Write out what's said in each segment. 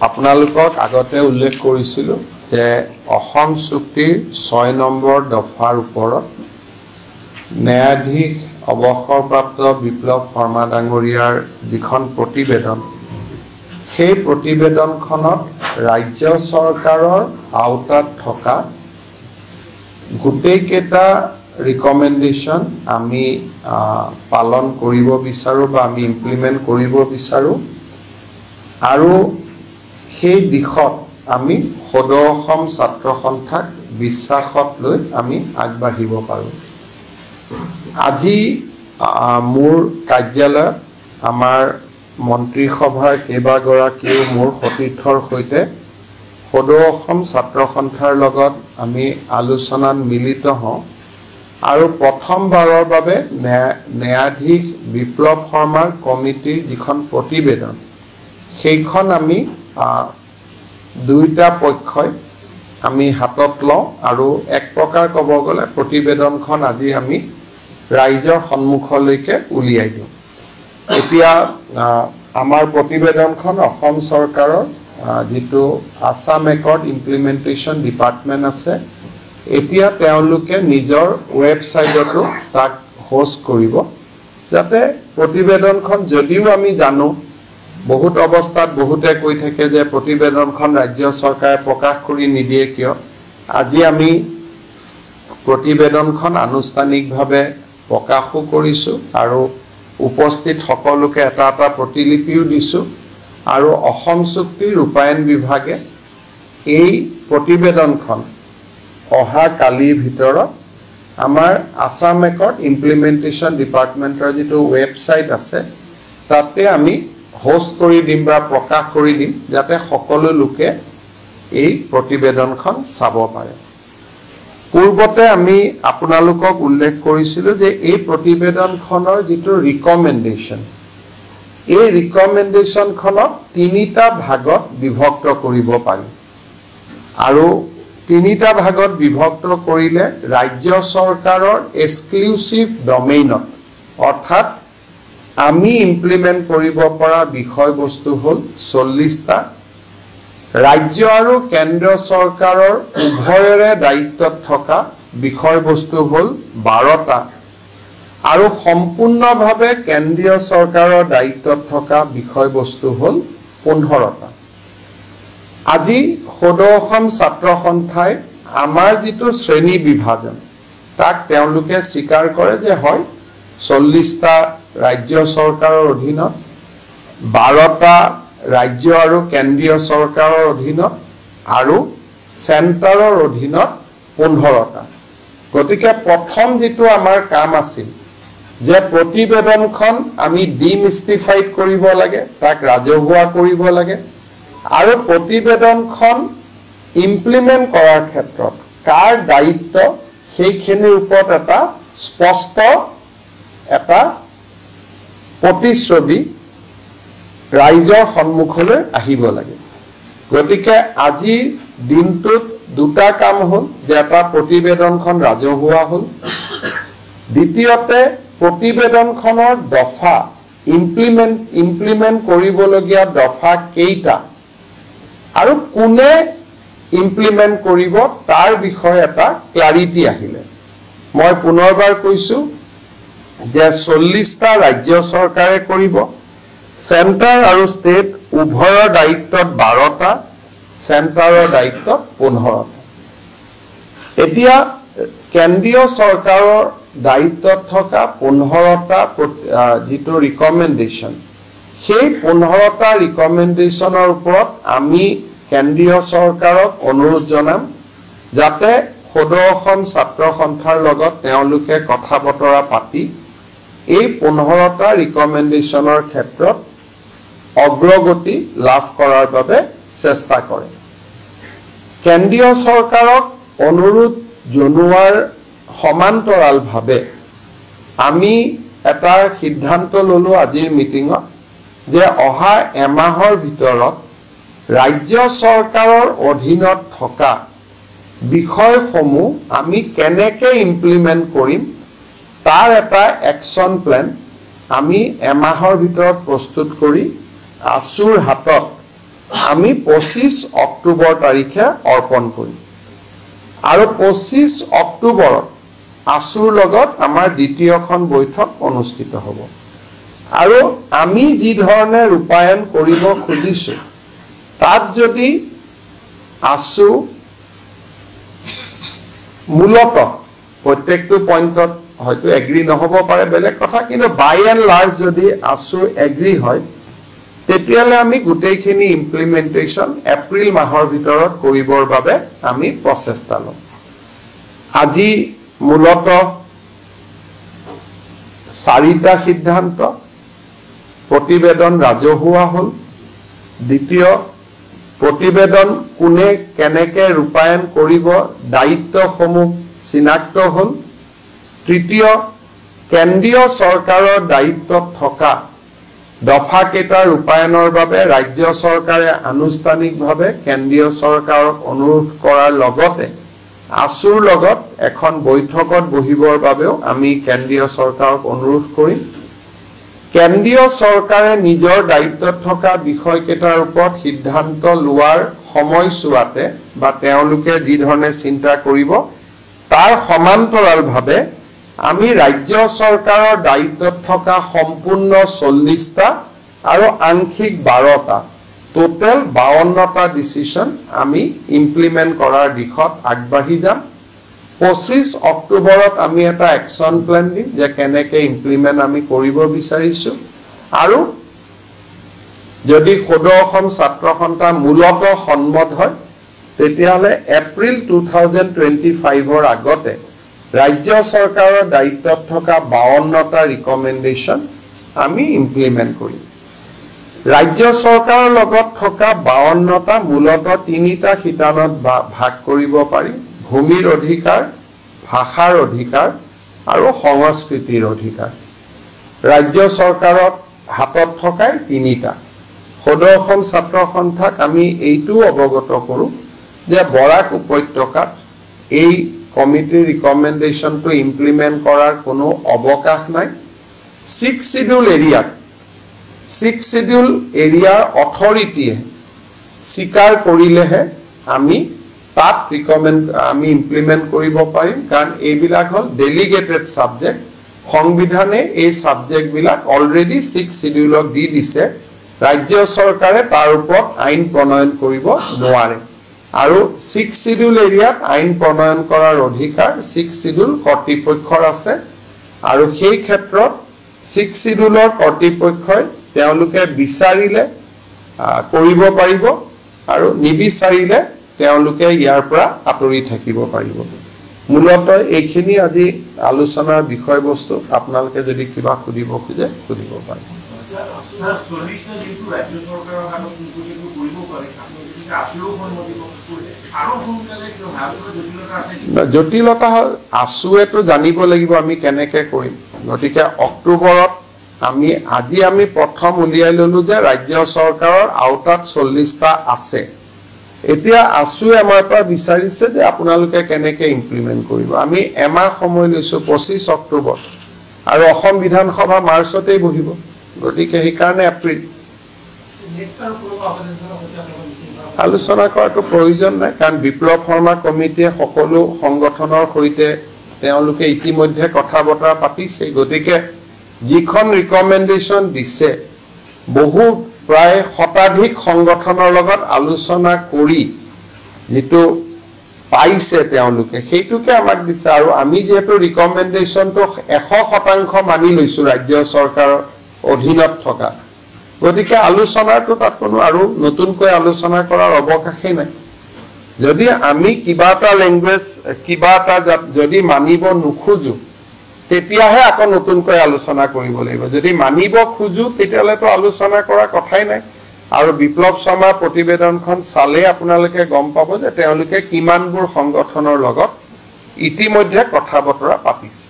আপোনালোকক আগতে উল্লেখ কৰিছিলো যে অসম চুক্তিৰ 6 নম্বৰ দফাৰ ওপৰত ন্যায়াধীশ অৱসৰপ্ৰাপ্ত বিপ্লৱ শৰ্মা ডাঙৰীয়াৰ যিখন প্ৰতিবেদন সেই প্ৰতিবেদনখনত ৰাজ্য চৰকাৰৰ আওতাত থকা গোটেইকেইটা ৰিকমেণ্ডেশ্যন আমি পালন কৰিব বিচাৰো বা আমি ইমপ্লিমেণ্ট কৰিব বিচাৰো আৰু সেই দিশত আমি সদৌ অসম ছাত্ৰ সন্থাক বিশ্বাসত লৈ আমি আগবাঢ়িব পাৰো আজি মোৰ কাৰ্যালয়ত আমাৰ মন্ত্ৰী সভাৰ কেইবাগৰাকীও মোৰ সতীৰ্থৰ সৈতে সদৌ অসম ছাত্ৰ সন্থাৰ লগত আমি আলোচনাত মিলিত হওঁ আৰু প্ৰথমবাৰৰ বাবে ন্যায়াধীশ বিপ্লৱ শৰ্মাৰ কমিটিৰ যিখন প্ৰতিবেদন সেইখন আমি দুইটা পক্ষই আমি হাতত লওঁ আৰু এক প্ৰকাৰ ক'ব গ'লে প্ৰতিবেদনখন আজি আমি ৰাইজৰ সন্মুখলৈকে উলিয়াই দিওঁ এতিয়া আমাৰ প্ৰতিবেদনখন অসম চৰকাৰৰ যেটো আসাম একৰ্ড ইমপ্লিমেন্টেশন ডিপাৰ্টমেন্ট আছে এতিয়া তেওঁলোকে নিজৰ ওয়েবসাইটতো তাক হোস্ট কৰিব যাতে প্ৰতিবেদনখন যদিও আমি জানো বহুত অৱস্থাত বহুতে কৈ থাকে যে প্ৰতিবেদনখন ৰাজ্য চৰকাৰে প্ৰকাশ কৰি নিদিয়ে কিয় আজি আমি প্ৰতিবেদনখন আনুষ্ঠানিকভাৱে প্ৰকাশো কৰিছো আৰু উপস্থিত সকলোকে এটা প্ৰতিলিপিও দিছো আৰু অসম চুক্তি ৰূপায়ণ বিভাগে এই প্ৰতিবেদনখন অহা কালিৰ ভিতৰত আমাৰ আসাম একৰ্ড ইমপ্লিমেন্টেশন ডিপাৰ্টমেন্টৰ যেটো ওয়েবসাইট আছে তাতে আমি হোস্ট কৰি দিম বা প্ৰকাশ কৰি দিম যাতে সকলো লোকে এই প্ৰতিবেদনখন চাব পাৰে পূৰ্বতে আমি আপোনালোকক উল্লেখ কৰিছিলো যে এই প্ৰতিবেদনখনৰ যেটো ৰিকমেণ্ডেশ্যন এই ৰিকমেণ্ডেশ্যনখনত তিনিটা ভাগত বিভক্ত কৰিব পাৰি আৰু তিনিটা ভাগত বিভক্ত কৰিলে ৰাজ্য চৰকাৰৰ এক্সক্লুসিভ ডমেইনত অৰ্থাৎ আমি ইমপ্লিমেন্ট কৰিব পৰা বিষয়বস্তু হল 40টা ৰাজ্য আৰু কেন্দ্ৰ চৰকাৰৰ উভয়ৰে দায়িত্বত থকা বিষয়বস্তু হল 12টা আৰু সম্পূৰ্ণভাৱে কেন্দ্ৰীয় চৰকাৰৰ দায়িত্বত থকা বিষয়বস্তু হল 15টা আজি সদৌ অসম ছাত্ৰ সন্থাই আমাৰ যেটো শ্ৰেণী বিভাজন তাক তেওঁলোকে স্বীকাৰ কৰে যে হয় 40টা ৰাজ্য চৰকাৰৰ অধীনত 12টা ৰাজ্য আৰু কেন্দ্ৰীয় চৰকাৰৰ অধীনত আৰু চেণ্টাৰৰ অধীনত 15টা গতিকে প্ৰথম যেটো আমাৰ কাম আছিল যে প্ৰতিবেদনখন আমি ডিমিষ্টিফাইড কৰিব লাগে তাক ৰাজহুৱা কৰিব লাগে আৰু প্ৰতিবেদনখন ইমপ্লিমেন্ট কৰাৰ ক্ষেত্ৰত কাৰ দায়িত্ব সেইখিনিৰ ওপৰত এটা স্পষ্ট এটা প্ৰতিশ্ৰুতি ৰাইজৰ সন্মুখলৈ আহিব লাগে গতিকে আজি দিনটোত দুটা কাম হ'ল যে এটা প্ৰতিবেদনখন ৰাজহুৱা হ'ল দ্বিতীয়তে প্ৰতিবেদনখনৰ দফা ইমপ্লিমেন্ট কৰিবলগীয়া দফা কেইটা আৰু কোনে ইমপ্লিমেন্ট কৰিব তাৰ বিষয়ে এটা ক্লাৰিটি আহিলে মই পুনৰবাৰ কৈছো যে 40টা ৰাজ্য চৰকাৰে কৰিব সেন্টাৰ আৰু ষ্টেট উভয়ৰ দায়িত্বত 12টা সেন্টাৰৰ দায়িত্বত 15টা এতিয়া কেন্দ্ৰীয় চৰকাৰৰ দায়িত্বত থকা 15টা যেটো ৰিকমেণ্ডেশ্যন সেই 15টা ৰিকমেণ্ডেশ্যনৰ ওপৰত আমি কেন্দ্ৰীয় চৰকাৰক অনুৰোধ জনাম যাতে সদৌ অসম ছাত্ৰ সন্থাৰ লগত তেওঁলোকে কথা বতৰা পাতি এই 15টা ৰিকমেণ্ডেশ্যনৰ ক্ষেত্ৰত অগ্ৰগতি লাভ কৰাৰ বাবে চেষ্টা কৰে কেন্দ্ৰীয় চৰকাৰক অনুৰোধ জনোৱাৰ সমান্তৰালভাৱে আমি এটা সিদ্ধান্ত ললো আজিৰ মিটিঙত যে অহা এমাহৰ ভিতৰত ৰাজ্য চৰকাৰৰ অধীনত থকা বিষয়সমূহ আমি কেনেকৈ ইমপ্লিমেন্ট কৰিম তাৰ এটা একশন প্ল্যান আমি এমাহৰ ভিতৰত প্ৰস্তুত কৰি আসুৰ হাতত আমি 25 অক্টোবৰ তাৰিখে অৰ্পণ কৰিম আৰু 25 অক্টোবৰত আসুৰ লগত আমাৰ দ্বিতীয়খন বৈঠক অনুষ্ঠিত হ'ব আৰু আমি যি ধৰণে ৰূপায়ণ কৰিব খুজিছো তাত যদি আসু মূলত প্ৰত্যেকটো পইণ্টত হয়তো এগ্ৰি নহব পাৰে বেলেগ কথা কিন্তু বাই এণ্ড লাৰ্জ যদি আসু এগ্ৰি হয় তেতিয়ালে আমি গোটেইখিনি ইমপ্লিমেন্টেশন এপ্ৰিল মাহৰ ভিতৰত কৰিবৰ বাবে আমি প্ৰচেষ্টা লম আজি মূলত 4টা সিদ্ধান্ত প্ৰতিবেদন ৰাজহুৱা হল দ্বিতীয় প্ৰতিবেদন কোনে কেনেকে ৰূপায়ণ কৰিব দায়িত্বসমূহ চিনাক্ত হল তৃতীয় কেন্দ্ৰীয় চৰকাৰৰ দায়িত্বত থকা দফা কেইটা ৰূপায়ণৰ বাবে ৰাজ্য চৰকাৰে আনুষ্ঠানিকভাৱে কেন্দ্ৰীয় চৰকাৰক অনুৰোধ কৰাৰ লগতে আসুৰ লগত এখন বৈঠকত বহিবৰ বাবেও আমি কেন্দ্ৰীয় চৰকাৰক অনুৰোধ কৰিম কেন্দ্ৰীয় চৰকাৰে নিজৰ দায়িত্বত থকা বিষয়কেইটাৰ ওপৰত সিদ্ধান্ত লোৱাৰ সময়সূৱাতে বা তেওঁলোকে যি ধৰণে চিন্তা কৰিব তাৰ সমান্তৰালভাৱে আমি ৰাজ্য চৰকাৰৰ দায়িত্বত থকা সম্পূৰ্ণ 40টা আৰু আংশিক 12টা টোটেল 52টা ডিসিশন আমি ইমপ্লিমেন্ট কৰাৰ দিশত আগবাঢ়ি যাম 25 অক্টোবৰত আমি এটা একশন প্ল্যান দিম যে কেনেকে ইমপ্লিমেন্ট আমি কৰিব বিচাৰিছো আৰু যদি সদৌ অসম ছাত্ৰ সন্থা মূলত সন্মত হয় তেতিয়ালে এপ্ৰিল 2025 ৰ আগতে ৰাজ্য চৰকাৰৰ দায়িত্বত থকা 52টা ৰিকমেন্ডেশন আমি ইমপ্লিমেন্ট কৰিম ৰাজ্য চৰকাৰৰ লগত থকা 52টা মূলত 3টা শিতানত ভাগ কৰিব পাৰি ভূমিৰ অধিকাৰ ভাষাৰ অধিকাৰ আৰু সংস্কৃতিৰ অধিকাৰ ৰাজ্য চৰকাৰৰ হাতত থকা 3টা সদৌ অসম ছাত্ৰ সন্থাক আমি এইটো অৱগত কৰো যে বৰাক উপত্যকাত এই কমিটিৰ ৰিকমেন্ডেশন টু ইমপ্লিমেন্ট কৰাৰ কোনো অৱকাশ নাই 6 শিডিউল এৰিয়াৰ অথৰিটিয়ে স্বীকাৰ কৰিলেহে আমি তাত আমি ইমপ্লিমেন্ট কৰিব পাৰিম কাৰণ এইবিলাক হল ডেলিগেটেড সাবজেক্ট সংবিধানে এই সাবজেক্ট বিলাক অলৰেডি 6 শিডিউলক দি দিছে ৰাজ্য চৰকাৰে তাৰ ওপৰত আইন প্ৰণয়ন কৰিব নোৱাৰে আৰু 6 শিডিউল এৰিয়াত আইন প্ৰণয়ন কৰাৰ অধিকাৰ 6 শিডিউল কৰ্তৃপক্ষৰ আছে আৰু সেই ক্ষেত্ৰত 6 শিডিউলৰ কৰ্তৃপক্ষই তেওঁলোকে বিচাৰিলে কৰিব পাৰিব আৰু নিবিচাৰিলে তেওঁলোকে ইয়াৰ পৰা আতৰি থাকিব পাৰিব মূলত এইখিনি আজি আলোচনাৰ বিষয়বস্তু আপোনালোকে যদি কিবা খুদিব খোজে খুদিব পাৰে জটিলতা আসুৱেটো জানিব লাগিব আমি কেনেকে কৰিম গতিকে অক্টোবৰত আজি আমি প্ৰথম উলিয়াই ললো যে ৰাজ্য চৰকাৰৰ আওতাত 40টা আছে এতিয়া আসুৱে আমাৰ পৰা বিচাৰিছে যে আপোনালোকে কেনেকে ইমপ্লিমেন্ট কৰিব আমি এমাহ সময় লৈছো 25 অক্টোবৰ আৰু অসম বিধানসভা মাৰ্চতেই বহিব গতিকে এই কাৰণে এপ্ৰিল আলোচনা কৰাটো প্ৰয়োজন নাই কাৰণ বিপ্লৱ শৰ্মা কমিটিয়ে সকলো সংগঠনৰ সৈতে তেওঁলোকে ইতিমধ্যে কথা বতৰা পাতিছে গতিকে যিখন ৰিকমেন্ডেশন দিছে বহু প্ৰায় শতাধিক সংগঠনৰ লগত আলোচনা কৰি যেটো পাইছে তেওঁলোকে সেইটোকে আমাক দিছে আৰু আমি যেটো ৰিকমেন্ডেশনটো 100% মানি লৈছো ৰাজ্য চৰকাৰৰ অধীনত থকা গতিকে আলোচনাটো তাত কোনো আৰু নতুনকৈ আলোচনা কৰাৰ অৱকাশই নাই যদি আমি কিবাটা ল্যাঙ্গুৱেজ কিবাটা যদি মানিব নুখুজু তেতিয়াহে আকৌ নতুনকৈ আলোচনা কৰিব লাগিব যদি মানিব খুজু তেতিয়ালেতো আলোচনা কৰাৰ কথাই নাই আৰু বিপ্লৱ শৰ্মা প্ৰতিবেদনখন চালে আপোনালোকে গম পাব যে তেওঁলোকে কিমানবোৰ সংগঠনৰ লগত ইতিমধ্যে কথা বতৰা পাতিছে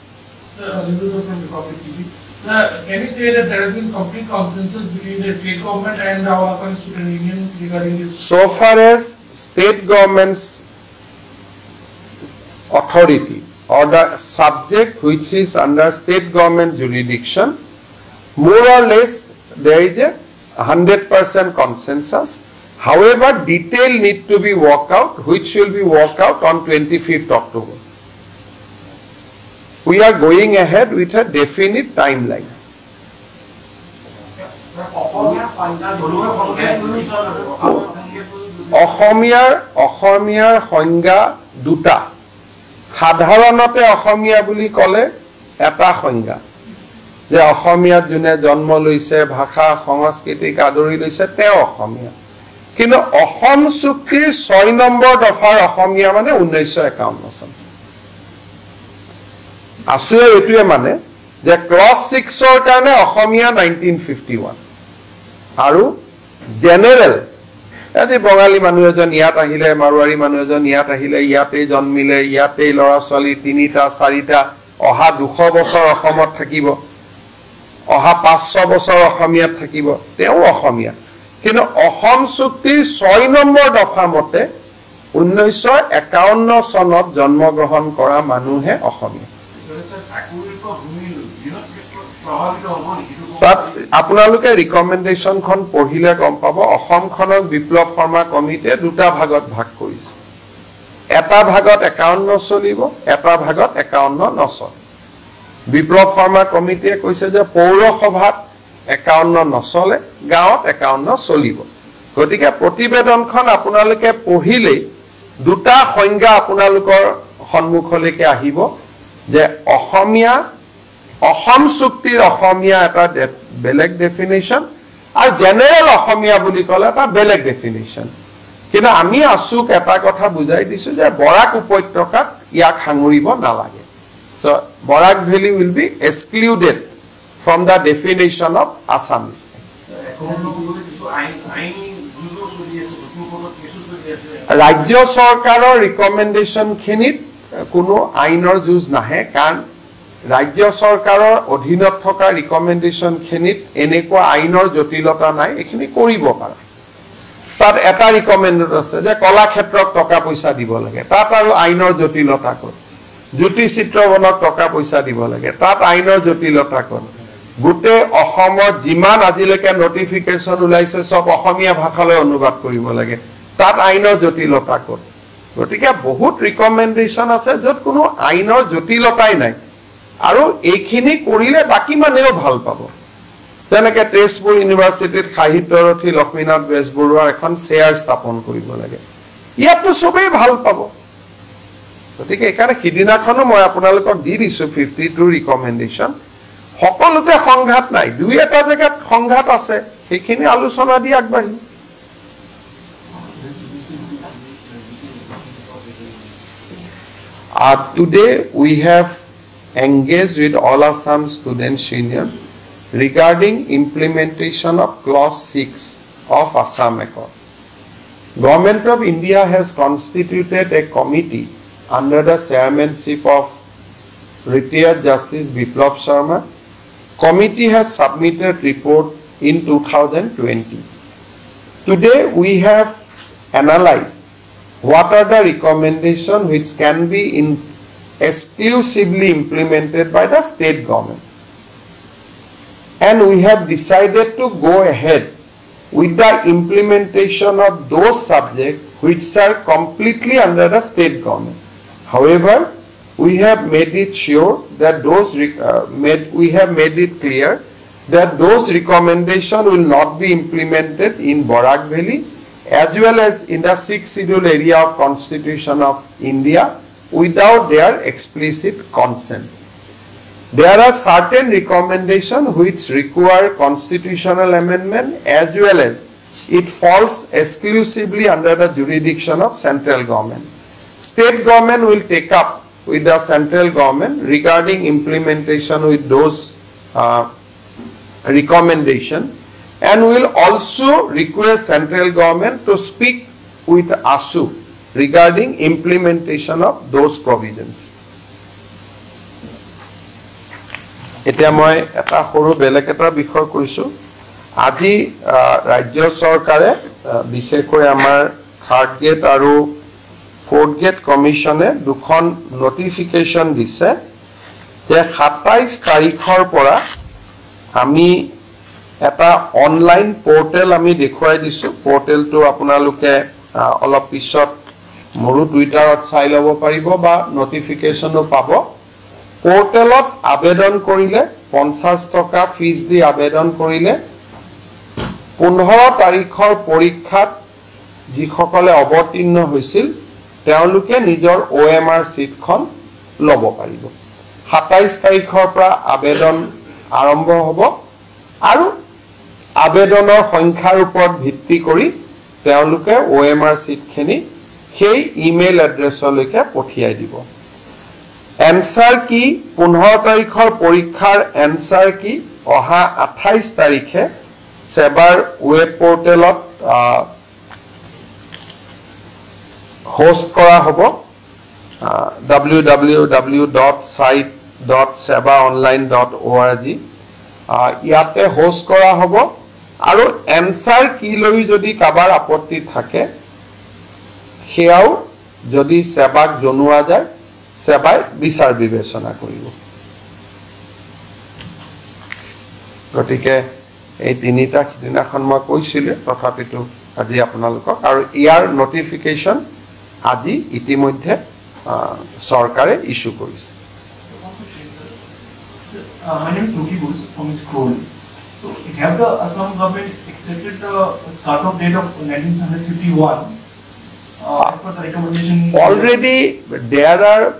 Can you say that there has been complete consensus between the state government and the Assam Student Union regarding this? So far as state government's authority or the subject which is under state government jurisdiction, more or less there is a 100% consensus. However, detail need to be worked out, which will be worked out on 25th October. We are going ahead with a definite timeline. অসমীয়াৰ সংজ্ঞা দুটা সাধাৰণতে অসমীয়া বুলি ক'লে এটা সংজ্ঞা যে অসমীয়াত যোনে জন্ম লৈছে ভাষা সংস্কৃতিক আদৰি লৈছে তেওঁ অসমীয়া কিন্তু অসম চুক্তিৰ 6 নম্বৰ দফাৰ অসমীয়া মানে 1951 চন আসুৱে এটোৱে মানে যে ক্লাস 6 ৰ কাৰণে অসমীয়া 1951 আৰু জেনেৰেল আজি বঙালী মানুহ এজন ইয়াত আহিলে মাৰুৱাৰী মানুহ এজন ইয়াত আহিলে ইয়াতে জন্মিলে ইয়াতে লৰা ছোৱালী তিনিটা চাৰিটা অহা 200 বছৰ অসমত থাকিব অহা 500 বছৰ অসমীয়াত থাকিব তেওঁ অসমীয়া কিন্তু অসম চুক্তিৰ 6 নম্বৰ দফা মতে 1951 চনত জন্মগ্ৰহণ কৰা মানুহে অসমীয়া তাত আপোনালোকে ৰিকমেন্ডেশন খন পঢ়িলে গম পাব অসমখনক বিপ্লৱ শৰ্মা কমিটিয়ে দুটা ভাগত ভাগ কৰিছে এটা ভাগত 51 চলিব এটা ভাগত 51 নচল বিপ্লৱ শৰ্মা কমিটিয়ে কৈছে যে পৌৰসভাত 51 নচলে গাঁৱত 51 চলিব গতিকে প্ৰতিবেদনখন আপোনালোকে পঢ়িলে দুটা সংজ্ঞা আপোনালোকৰ সন্মুখলৈকে আহিব যে অসমীয়া অসম চুক্তিৰ অসমীয়া এটা বেলেগ ডেফিনেশন আৰু জেনেৰেল অসমীয়া বুলি ক'লে এটা বেলেগ ডেফিনেশন কিন্তু আমি আসুক এটা কথা বুজাই দিছো যে বৰাক উপত্যকাত ইয়াক হাঙুৰিব নালাগে so Barak Valley will be excluded from the definition of Assamese ৰাজ্য চৰকাৰৰ ৰিকমেন্ডেশন খিনিত কোনো আইনৰ জুজ নাহে কাৰণ ৰাজ্য চৰকাৰৰ অধীনত থকা ৰিকমেন্ডেশন খিনিত এনেকুৱা আইনৰ জটিলতা নাই এখিনি কৰিব পাৰে তাত এটা ৰিকমেন্ডেড আছে যে কলা ক্ষেত্ৰত টকা পইচা দিব লাগে তাত আৰু আইনৰ জটিলতা ক'ত জ্যোতি চিত্ৰবনক টকা পইচা দিব লাগে তাত আইনৰ জটিলতা ক'ত গুটে অসমৰ যিমান আজিলৈকে নটিফিকেশন ওলাইছে সব অসমীয়া ভাষালৈ অনুবাদ কৰিব লাগে তাত আইনৰ জটিলতা ক'ত গতিকে বহুত ৰিকমেন্ডেশন আছে যত কোনো আইনৰ জটিলতাই নাই আৰু এইখিনি কৰিলে বাকি মানেও ভাল পাব যেনেকৈ তেজপুৰ ইউনিভাৰ্চিটিত সাহিত্যৰথী লক্ষ্মীনাথ বেজবৰুৱাৰ এখন চেয়াৰ স্থাপন কৰিব লাগে ইয়াতো সবেই ভাল পাব গতিকে একাৰে হিদিনাখনো মই আপোনালোকক দি দিছো 52 ৰিকমেন্ডেশন সকলোতে সংঘাত নাই দুই এটা জায়গাত সংঘাত আছে সেইখিনি আলোচনা দি আগবাঢ়ি today we have engaged with All Assam Students Union regarding implementation of clause 6 of Assam Accord. Government of India has constituted a committee under the chairmanship of retired Justice Biplab Sharma. Committee has submitted report in 2020. Today we have analyzed what are the recommendations which can be exclusively implemented by the state government. And we have decided to go ahead with the implementation of those subjects which are completely under the state government. However, we have made it sure that we have made it clear that those recommendations will not be implemented in Barak Valley as well as in the 6th schedule area of Constitution of India without their explicit consent. There are certain recommendations which require constitutional amendment as well as it falls exclusively under the jurisdiction of central government. State government will take up with the central government regarding implementation with those recommendations and will also request central government to speak with ASU regarding implementation of those provisions. এতিয়া মই এটা সৰু বেলেগ এটা বিষয় কৈছো আজি ৰাজ্য চৰকাৰে বিশেষকৈ আমাৰ থাৰ্ড গেট আৰু ফোৰ্থ গেট কমিশনে দুখন নোটিফিকেশন দিছে যে 27 তাৰিখৰ পৰা আমি এটা অনলাইন পোৰ্টেল আমি দেখুৱাই দিছো পোৰ্টেলটো আপোনালোকে অলপ পিছত মোৰো টুইটাৰত চাই ল'ব পাৰিব বা নটিফিকেশনো পাব পোৰ্টেলত আবেদন কৰিলে 50 টকা ফিজ দি আবেদন কৰিলে 15 তাৰিখৰ পৰীক্ষাত যিসকলে অৱতীৰ্ণ হৈছিল তেওঁলোকে নিজৰ OMR সিটখন ল'ব পাৰিব 27 তাৰিখৰ পৰা আবেদন আৰম্ভ হ'ব আৰু আবেদনৰ সংখ্যাৰ ওপৰত ভিত্তি কৰি তেওঁলোকে OMR সিটখিনি সেই ইমেইল এড্ৰেছলৈকে পঠিয়াই দিব এনসাৰ কি 15 তাৰিখৰ পৰীক্ষাৰ এনসাৰ কি অহা 28 তাৰিখে সেবাৰ ওয়েব পোৰ্টেলত হোস্ট কৰা হ'ব www.site.sebaonline.org ইয়াতে হোস্ট কৰা হ'ব আৰু এনসাৰ কি লৈ যদি কাবাৰ আপত্তি থাকে হেয়াও যদি সেবাক জনোৱা যায় সেবাই বিচাৰ বিবেচনা কৰিব গতিকে এই তিনিটা দিনাখন মই কৈছিলে তথাপিতো আজি আপোনালোকক আৰু ইয়াৰ নটিফিকেশন আজি ইতিমধ্যে সৰকাৰে ইস্যু কৰিছে My name is Ruki Bose from Scroll. So, have the Assam government accepted the start-off date of 1951 as per the recommendation? Already there are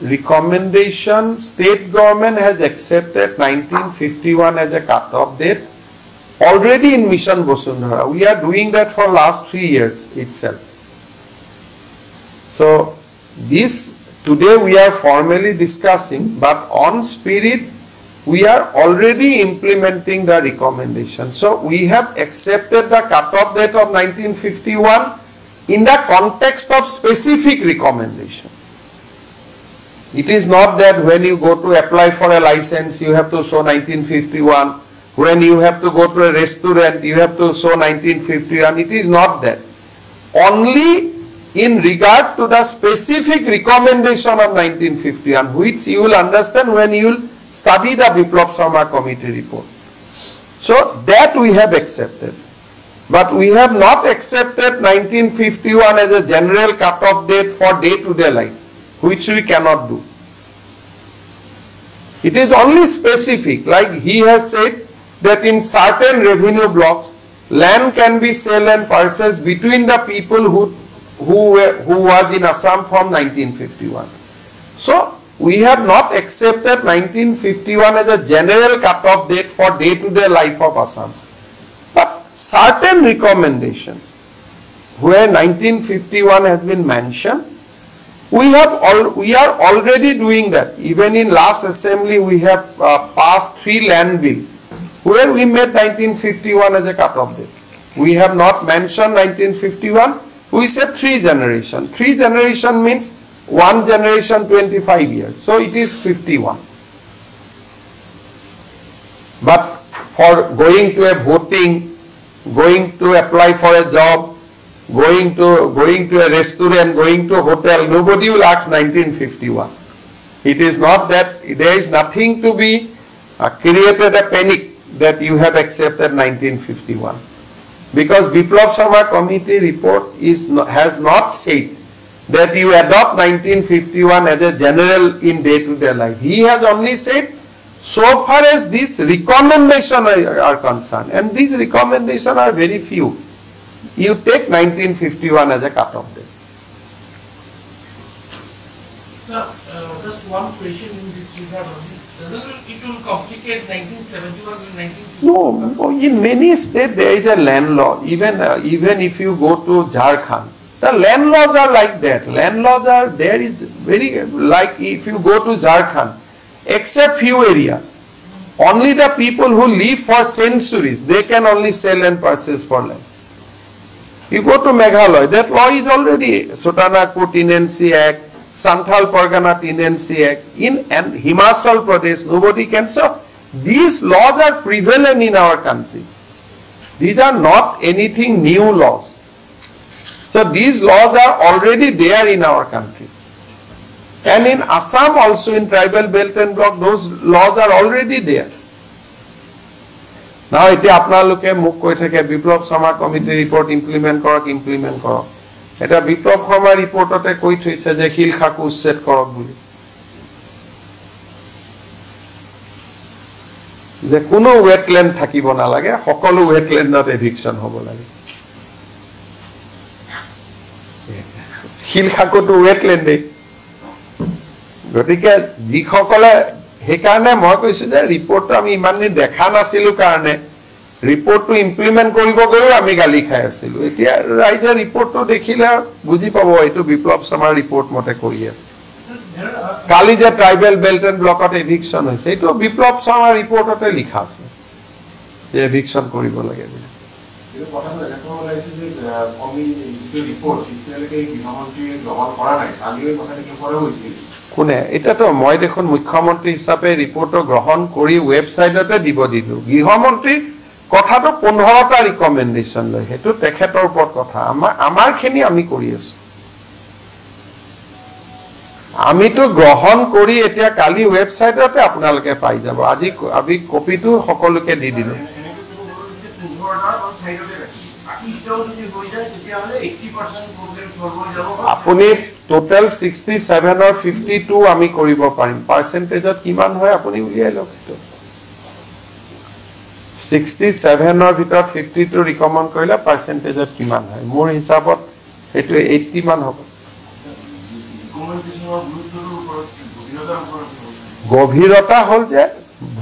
recommendations. State government has accepted 1951 as a cut-off date. Already in Mission Bosundhara, we are doing that for last 3 years itself. So this today we are formally discussing, but on spirit we are already implementing the recommendation. So we have accepted the cut-off date of 1951 in the context of specific recommendation. It is not that when you go to apply for a license you have to show 1951. When you have to go to a restaurant you have to show 1951. It is not that. Only in regard to the specific recommendation of 1951, which you will understand when you will study the Biplab Sharma committee report. So that we have accepted. But we have not accepted 1951 as a general cut-off date for day-to-day life, which we cannot do. It is only specific, like he has said that in certain revenue blocks, land can be sold and purchased between the people who was in Assam from 1951. So we have not accepted 1951 as a general cut-off date for day-to-day life of Assam. But certain recommendation where 1951 has been mentioned, we are already doing that. Even in last assembly we have passed 3 land bill where we made 1951 as a cut-off date. We have not mentioned 1951. We said 3 generation. 3 generation means 1 generation 25 years. So it is 51. But for going to a voting, going to apply for a job, going to a restaurant, going to a hotel, nobody will ask 1951. It is not that there is nothing to be created a panic that you have accepted 1951. Because Biplab Sharma committee report has not said that you adopt 1951 as a general in day-to-day life. He has only said so far as these recommendations are concerned, and these recommendations are very few. You take 1951 as a cut-off date. Sir, just one question in this regard only. Doesn't it will complicate 1971 with 1951? No, in many states there is a land law. Even if you go to Jharkhand, the land laws are like that. Land laws are there is very like if you go to Jharkhand, except few area, only the people who live for centuries they can only sell and purchase for land. You go to Meghalaya, that law is already Sotanagpur Tenancy Act, Santhal Pargana Tenancy Act, and Himachal Pradesh, nobody can sell. These laws are prevalent in our country. These are not anything new laws. So these laws are already there in our country. And in Assam also, in tribal belt and block, those laws are already there. না এতিয়া আপোনালোকে মোক কৈ থাকে বিপ্লৱ Sharma committee report implement কৰক এটা বিপ্লৱ শৰ্মা ৰিপৰ্টতে কৈ থৈছে যে শিল খাকু উচ্ছেদ কৰক বুলি যে কোনো ওয়েটল্যান্ড থাকিব নালাগে সকলো ওয়েটল্যান্ডত এভিকশন হ'ব লাগে শিল খাকুটো ওয়েটল্যান্ডে গতিকে যিসকলে হেকাৰণে মই কৈছো যে ৰিপৰ্টটো আমি ইমাননি দেখা নাছিলো কাৰণে ৰিপৰ্টটো ইমপ্লিমেন্ট কৰিব গৈ আমি গালি খাই আছিলো এতিয়া ৰাইজে ৰিপৰ্টটো দেখিলে বুজি পাব এইটো বিপ্লৱ শৰ্মাৰ ৰিপৰ্ট মতে কৰি আছে কালি যে ট্ৰাইবেল বেল্ট এণ্ড ব্লকত এভিকশন হৈছে এইটো বিপ্লৱ শৰ্মাৰ ৰিপৰ্টতে লিখা আছে যে এভিকশন কৰিব লাগে বুলি এই কথাটো এনেকুৱা ওলাইছে যে কমিটি ৰিপৰ্ট ইতিয়ালৈকে গৃহমন্ত্ৰীয়ে গ্ৰহণ কৰা নাই কালিও কথাটো কৰা হৈছিল কোনে এটাতো মই দেখোন মুখ্যমন্ত্ৰী হিচাপে ৰিপৰ্টটো গ্ৰহণ কৰি ৱেবছাইটতে দিব দিলো গৃহমন্ত্ৰী কথাটো 15টা ৰিকমেন্ডেশন লয় হেতু তেখেতৰ ওপৰত কথা আমাৰখিনি আমি কৰি আছো আমিতো গ্ৰহণ কৰি এতিয়া কালি ৱেবছাইটতে আপোনালোকে পাই যাব আজি আমি কপিটো সকলোকে দি দিলো আপুনি টোটাল 67 or 52 আমি কৰিব পাৰিম পাৰ্সেন্টেজত কিমান হয় আপুনি উলিয়াই লওক তো 67 অৰ ভিতৰত 52 ৰিকমেন্ড কৰিলে পাৰ্সেন্টেজত কিমান হয় মোৰ হিচাপত এটো 80 মান হ'ব গভীৰতা হল যে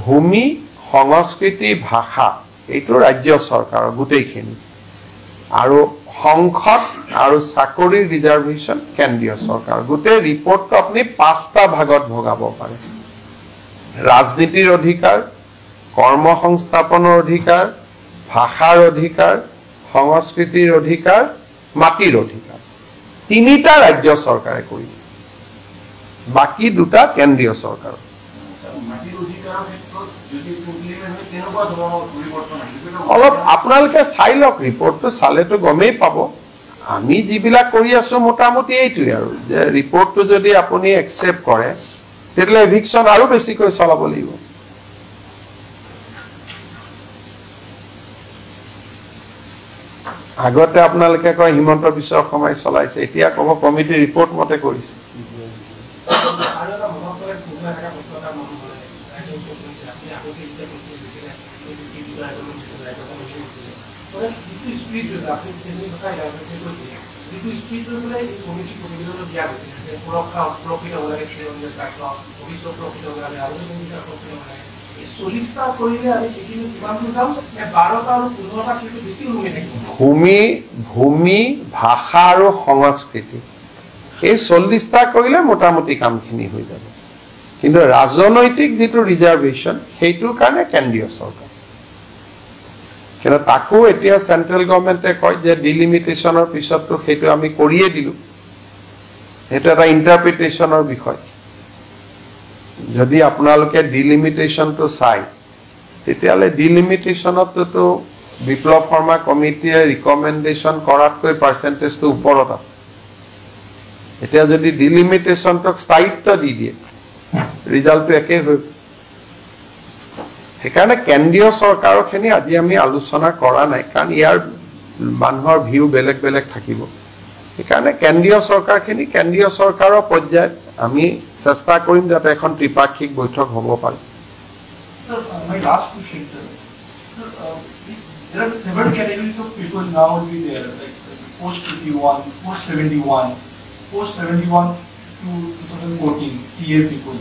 ভূমি সংস্কৃতি ভাষা এইটো ৰাজ্য চৰকাৰৰ গুটেইখিনি আৰু সংসদ আৰু চাকৰি ৰিজাৰ্ভেশন কেন্দ্ৰীয় চৰকাৰ গুটে ৰিপৰ্টটো আপুনি 5টা ভাগত ভগাব পাৰে ৰাজনীতিৰ অধিকাৰ কৰ্ম সংস্থাপনৰ অধিকাৰ ভাষাৰ অধিকাৰ সংস্কৃতিৰ অধিকাৰ মাটিৰ অধিকাৰ তিনিটা ৰাজ্য চৰকাৰে কৰি বাকি দুটা কেন্দ্ৰীয় চৰকাৰ মাটিৰ অধিকাৰৰ ক্ষেত্ৰত যদি ইমপ্লিমেন্ট হয় কেনেকুৱা ধৰণৰ পৰিৱৰ্তন আহিব অলপ আপোনালোকে চাই লওক ৰিপৰ্টটো চালেতো গমেই পাব আমি যিবিলাক কৰি আছো মোটামুটি এইটোই আৰু যে ৰিপৰ্টটো যদি আপুনি একসেপ্ট কৰে তেতিয়ালে এভিকশন আৰু বেছিকৈ চলাব লাগিব আগতে আপোনালোকে কয় হিমন্ত বিশ্ব শৰ্মাই চলাইছে এতিয়া কব কমিটি ৰিপৰ্ট মতে কৰিছে ভূমি ভাষা আৰু সংস্কৃতি এই 40টা কৰিলে মোটামুটি কামখিনি হৈ যাব কিন্তু ৰাজনৈতিক যেটো ৰিজাৰ্ভেশন সেইটোৰ কাৰণে কেন্দ্ৰীয় চৰকাৰ কিন্তু তাকো এতিয়া সেন্ট্ৰেল গভৰ্নমেন্টে কয় যে ডিলিমিটেশনৰ পিছতটো সেইটো আমি কৰিয়ে দিলু এটা এটা ইন্টাৰপ্ৰিটেশনৰ বিষয় যদি আপোনালোকে ডিলিমিটেশনটো চাই তেতিয়ালে ডিলিমিটেশনতটো বিপ্লৱ শৰ্মা কমিটিয়ে ৰিকমেন্ডেশন কৰাতকৈ পাৰ্সেন্টেজটো ওপৰত আছে এতিয়া যদি ডিলিমিটেশনক স্থায়িত্ব দি দিয়ে ৰিজাল্টটো একে হৈ হেকাৰণে কেন্দ্ৰীয় চৰকাৰখিনি আজি আমি আলোচনা কৰা নাই কাৰণ ইয়াৰ মানুহৰ ভিউ বেলেগ বেলেগ থাকিব হেকাৰণে কেন্দ্ৰীয় চৰকাৰখিনি কেন্দ্ৰীয় চৰকাৰৰ পৰ্যায়ত আমি চেষ্টা কৰিম যাতে এখন ত্ৰিপাক্ষিক বৈঠক হ'ব পাৰে My last question, sir. There are several categories of people now will be there, like post 51, post 71, post 71 to 2014 CA people.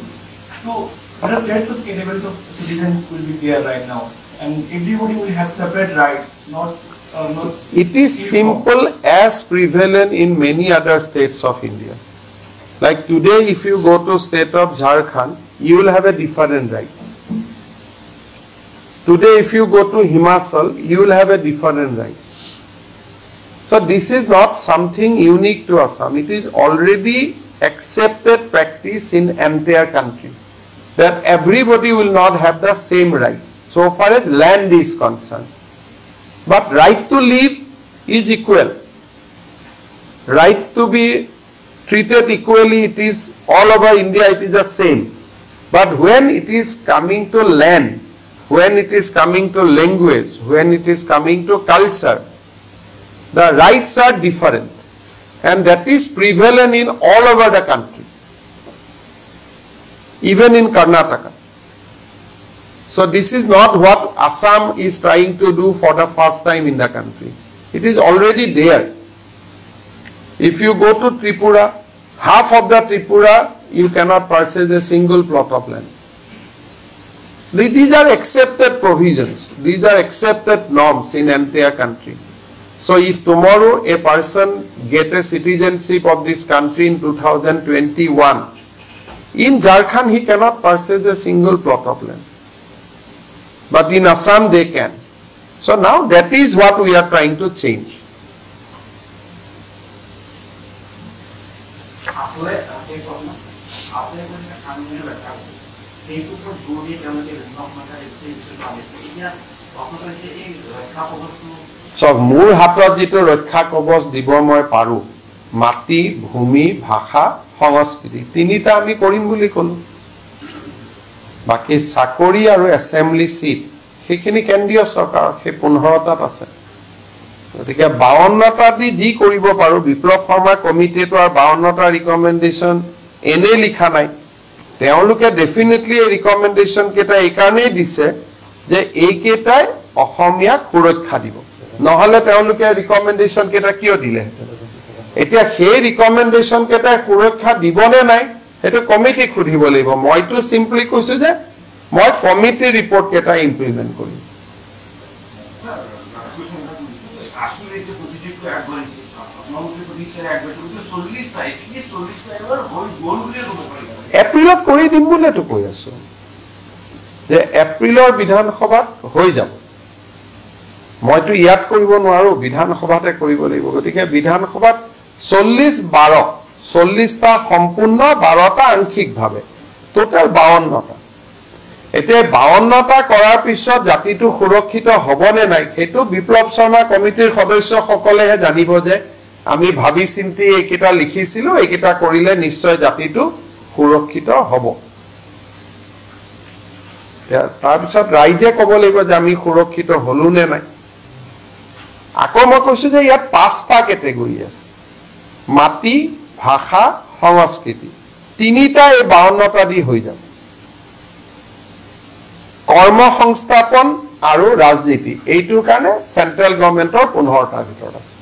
So there are lots of categories of citizens will be there right now, and everybody will have separate rights, not. It is simple as prevalent in many other states of India. Like today, if you go to state of Jharkhand, you will have a different rights. Today, if you go to Himachal, you will have a different rights. So this is not something unique to Assam. It is already accepted practice in entire country that everybody will not have the same rights so far as land is concerned. But right to live is equal. Right to be treated equally, it is all over India, it is the same. But when it is coming to land, when it is coming to language, when it is coming to culture, the rights are different. And that is prevalent in all over the country, even in Karnataka. So this is not what Assam is trying to do for the first time in the country. It is already there. If you go to Tripura, half of the Tripura, you cannot purchase a single plot of land. These are accepted provisions. These are accepted norms in entire country. So if tomorrow a person get a citizenship of this country in 2021, in Jharkhand he cannot purchase a single plot of land. But in Assam they can. So now that is what we are trying to change. So মোৰ হাতত যেটো ৰক্ষা কবচ দিব মই পাৰো মাটি ভূমি ভাষা সংস্কৃতি তিনিটা আমি কৰিম বুলি কলো বাকি চাকৰি আৰু এছেম্বলি সিট সেইখিনি কেন্দ্ৰীয় চৰকাৰ সেই 15টাত আছে গতিকে 52টা দি যি কৰিব পাৰো বিপ্লৱ শৰ্মা কমিটিটো আৰু 52টা ৰিকমেন্ডেশন এনে লিখা নাই তেওঁলোকে ডেফিনেটলি ৰিকমেন্ডেশন কেটা এই কাৰণে দিছে যে এই কেটাই অসমীয়া সুৰক্ষা দিব নহলে তেওঁলোকে ৰিকমেন্ডেশন কেটা কিয় দিলে এতিয়া সেই ৰিকমেন্ডেশন কেটা সুৰক্ষা দিবনে নাই এটো কমিটি খুৰিব লাগিব মইটো সিম্পলি কৈছো যে মই কমিটি ৰিপৰ্ট কেটা ইমপ্লিমেন্ট কৰিম আসলে যে প্রজেক্টটো অ্যাডভান্স আপনাদের প্রজেক্টের অ্যাডভান্স 40 টা এই 40 টা এবার গোলগুলি হতে পারে এপ্ৰিলত কৰি দিম বুলিটো কৈ আছো যে এপ্ৰিলৰ বিধানসভাত হৈ যাব মইটো ইয়াত কৰিব নোৱাৰো বিধানসভাতে কৰিব লাগিব গতিকে বিধানসভাত 40টা সম্পূৰ্ণ 12টা আংশিক ভাৱে টোটাল 52টা এতে 52টা কৰাৰ পিছত জাতিটো সুৰক্ষিত হ'বনে নাই হেতু বিপ্লৱ শৰ্মা কমিটিৰ সদস্যসকলেহে জানিব যে আমি ভাবি চিন্তি এইকেটা লিখিছিলো এইকেটা কৰিলে নিশ্চয় জাতিটো সুৰক্ষিত হ'ব তাৰ পিছত ৰাইজে ক'ব লাগিব যে আমি সুৰক্ষিত হলু নে নাই আকৌ মই কৈছো যে ইয়াত 5টা কেটেগৰী আছে মাটি ভাষা সংস্কৃতি তিনিটা এই 52টা দি হৈ যাব কৰ্ম সংস্থাপন আৰু ৰাজনীতি এইটোৰ কাৰণে সেন্ট্ৰেল গভৰ্ণমেন্টৰ 15টা ভিতৰত আছে